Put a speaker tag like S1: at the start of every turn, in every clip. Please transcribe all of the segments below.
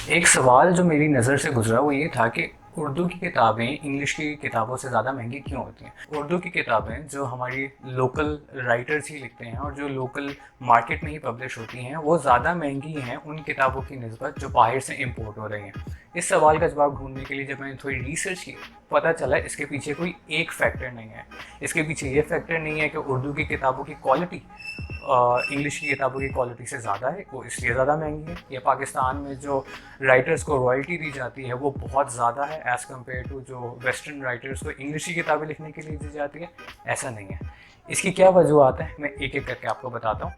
S1: एक सवाल जो मेरी नज़र से गुजरा वो ये था कि उर्दू की किताबें इंग्लिश की किताबों से ज़्यादा महंगी क्यों होती हैं। उर्दू की किताबें जो हमारी लोकल राइटर्स ही लिखते हैं और जो लोकल मार्केट में ही पब्लिश होती हैं वो ज़्यादा महंगी हैं उन किताबों की निस्बत जो बाहर से इम्पोर्ट हो रही हैं। इस सवाल का जवाब ढूंढने के लिए जब मैंने थोड़ी रिसर्च की, पता चला इसके पीछे कोई एक फैक्टर नहीं है। इसके पीछे ये फैक्टर नहीं है कि उर्दू की किताबों की क्वालिटी इंग्लिश की किताबों की क्वालिटी से ज़्यादा है, वो इसलिए ज़्यादा महंगी है। या पाकिस्तान में जो राइटर्स को रॉयल्टी दी जाती है वो बहुत ज़्यादा है एज़ कम्पेयर टू जो वेस्टर्न राइटर्स को इंग्लिश की किताबें लिखने के लिए दी जाती है, ऐसा नहीं है। इसकी क्या वजूहत है मैं एक एक करके आपको बताता हूँ।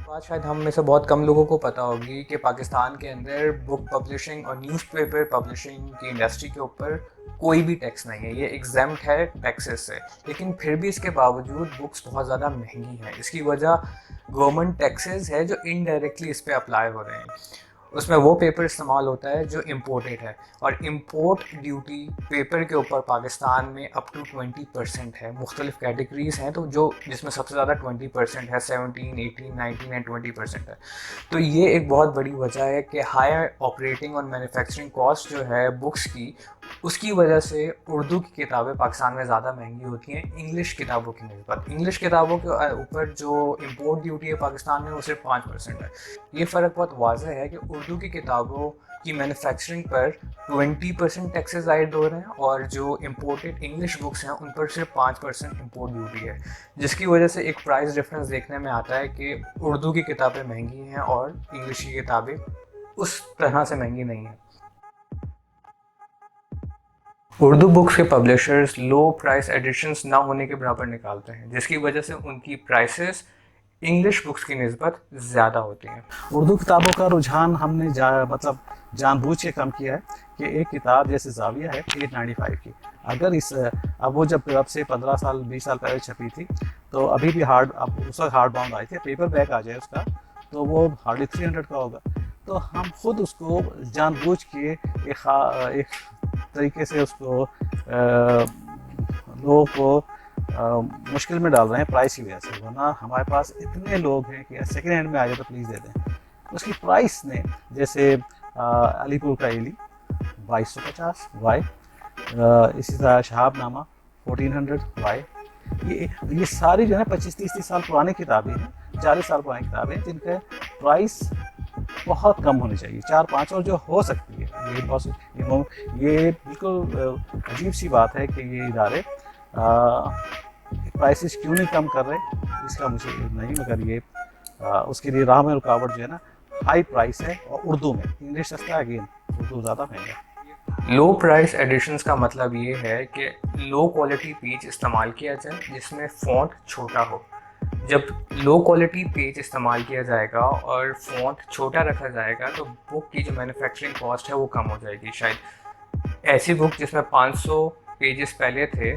S1: बात शायद हम में से बहुत कम लोगों को पता होगी कि पाकिस्तान के अंदर बुक पब्लिशिंग और न्यूज़पेपर पब्लिशिंग की इंडस्ट्री के ऊपर कोई भी टैक्स नहीं है, ये एग्जेम्प्ट है टैक्सेस से। लेकिन फिर भी इसके बावजूद बुक्स बहुत ज़्यादा महंगी हैं। इसकी वजह गवर्नमेंट टैक्सेस है जो इनडायरेक्टली इस पर अप्लाई हो रहे हैं। उसमें वो पेपर इस्तेमाल होता है जो इम्पोर्टेड है, और इम्पोर्ट ड्यूटी पेपर के ऊपर पाकिस्तान में अप टू 20% है। मुख्तलिफ कैटेगरीज हैं तो जो जिसमें सबसे ज़्यादा 20% है, 17, 18, 19 एंड 20% है। तो ये एक बहुत बड़ी वजह है कि हायर ऑपरेटिंग और मैन्युफैक्चरिंग कॉस्ट जो है बुक्स की, उसकी वजह से उर्दू की किताबें पाकिस्तान में ज़्यादा महंगी होती हैं इंग्लिश किताबों की निस्बत। इंग्लिश किताबों के ऊपर जो इम्पोर्ट ड्यूटी है पाकिस्तान में वो सिर्फ 5% है। ये फ़र्क बहुत वाज़ह है कि उर्दू की किताबों की मैन्युफैक्चरिंग पर 20% टैक्सेस आयद हो रहे हैं और जो इम्पोर्टेड इंग्लिश बुक्स हैं उन पर सिर्फ 5% इम्पोर्ट ड्यूटी है, जिसकी वजह से एक प्राइस डिफरेंस देखने में आता है कि उर्दू की किताबें महंगी हैं और इंग्लिश की किताबें उस तरह से महंगी नहीं हैं। उर्दू बुक्स के पब्लिशर्स लो प्राइस एडिशंस ना होने के बराबर निकालते हैं, जिसकी वजह से उनकी प्राइसेस इंग्लिश बुक्स की निस्बत ज़्यादा होती हैं।
S2: उर्दू किताबों का रुझान हमने मतलब जानबूझ के कम किया है कि एक किताब जैसे जाविया है 895 की, अगर इस अब वो जब अब से 15 साल 20 साल पहले छपी थी तो अभी भी हार्ड, अब उस वक्त हार्ड बाउंड आई थी, पेपर बैक आ जाए उसका तो वो हार्डली 300 का होगा। तो हम खुद उसको जानबूझ के एक तरीके से उसको लोगों को मुश्किल में डाल रहे हैं प्राइस की वजह से, वरना हमारे पास इतने लोग हैं कि सेकेंड हैंड में आ जाए तो प्लीज़ दे दें। उसकी प्राइस ने जैसे अलीपुर का एली 2250 वाई, इसी तरह शहाबनामा 1400 वाई। ये सारी जो है 25-30 साल पुरानी किताबें हैं, 40 साल पुरानी किताबें, जिनका प्राइस बहुत कम होनी चाहिए, 4-5, और जो हो सकती है ये बिल्कुल अजीब सी बात है कि ये इदारे प्राइसेस क्यों नहीं कम कर रहे, इसका मुझे नहीं, मगर ये उसके लिए राह में रुकावट जो है ना, हाई प्राइस है। और उर्दू में इंग्लिश सस्ता है, अगेन उर्दू ज़्यादा महंगा है।
S1: लो प्राइस एडिशंस का मतलब ये है कि लो क्वालिटी पेज इस्तेमाल किया जाए जिसमें फ़ॉन्ट छोटा हो। जब लो क्वालिटी पेज इस्तेमाल किया जाएगा और फ़ॉन्ट छोटा रखा जाएगा तो बुक की जो मैन्युफैक्चरिंग कॉस्ट है वो कम हो जाएगी। शायद ऐसी बुक जिसमें 500 पेजेस पहले थे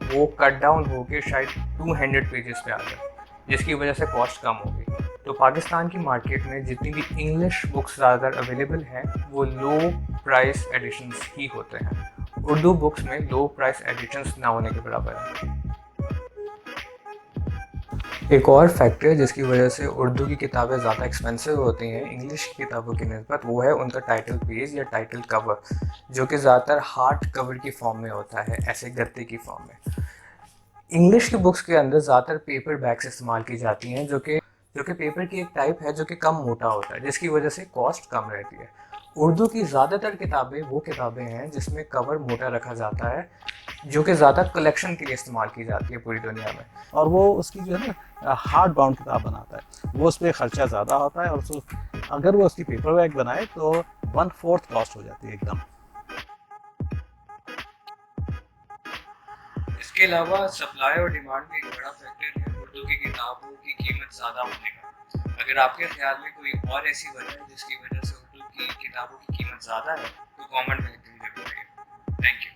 S1: वो कट डाउन होकर शायद 200 पेजेस पे आ जाए, जिसकी वजह से कॉस्ट कम होगी। तो पाकिस्तान की मार्केट में जितनी भी इंग्लिश बुक्स ज़्यादातर अवेलेबल हैं वो लो प्राइस एडिशंस ही होते हैं। उर्दू बुक्स में लो प्राइस एडिशंस ना होने के बराबर है। एक और फैक्टर जिसकी वजह से उर्दू की किताबें ज़्यादा एक्सपेंसिव होती हैं इंग्लिश की किताबों की निस्बत, वो है उनका टाइटल पेज या टाइटल कवर, जो कि ज़्यादातर हार्ड कवर की फॉर्म में होता है, ऐसे गत्ते की फॉर्म में। इंग्लिश की बुक्स के अंदर ज़्यादातर पेपर बैग्स इस्तेमाल की जाती हैं जो कि पेपर की एक टाइप है जो कि कम मोटा होता है, जिसकी वजह से कॉस्ट कम रहती है। उर्दू की ज़्यादातर किताबें वो किताबें हैं जिसमें कवर मोटा रखा जाता है, जो कि ज़्यादा कलेक्शन के लिए इस्तेमाल की जाती है पूरी दुनिया में।
S2: और वो उसकी जो है ना हार्ड बाउंड किताब बनाता है, वो उस पर खर्चा ज़्यादा होता है, और अगर वो उसकी पेपर बैग बनाए तो 1/4 कॉस्ट हो जाती है एकदम।
S1: इसके अलावा सप्लाई और डिमांड भी एक बड़ा फैक्टर है उर्दू की किताबों की कीमत ज़्यादा होने का। अगर आपके ख्याल में कोई और ऐसी वजह है जिसकी वजह से उर्दू की किताबों की कीमत ज़्यादा है तो कमेंट में लिखने जरूर। Thank you.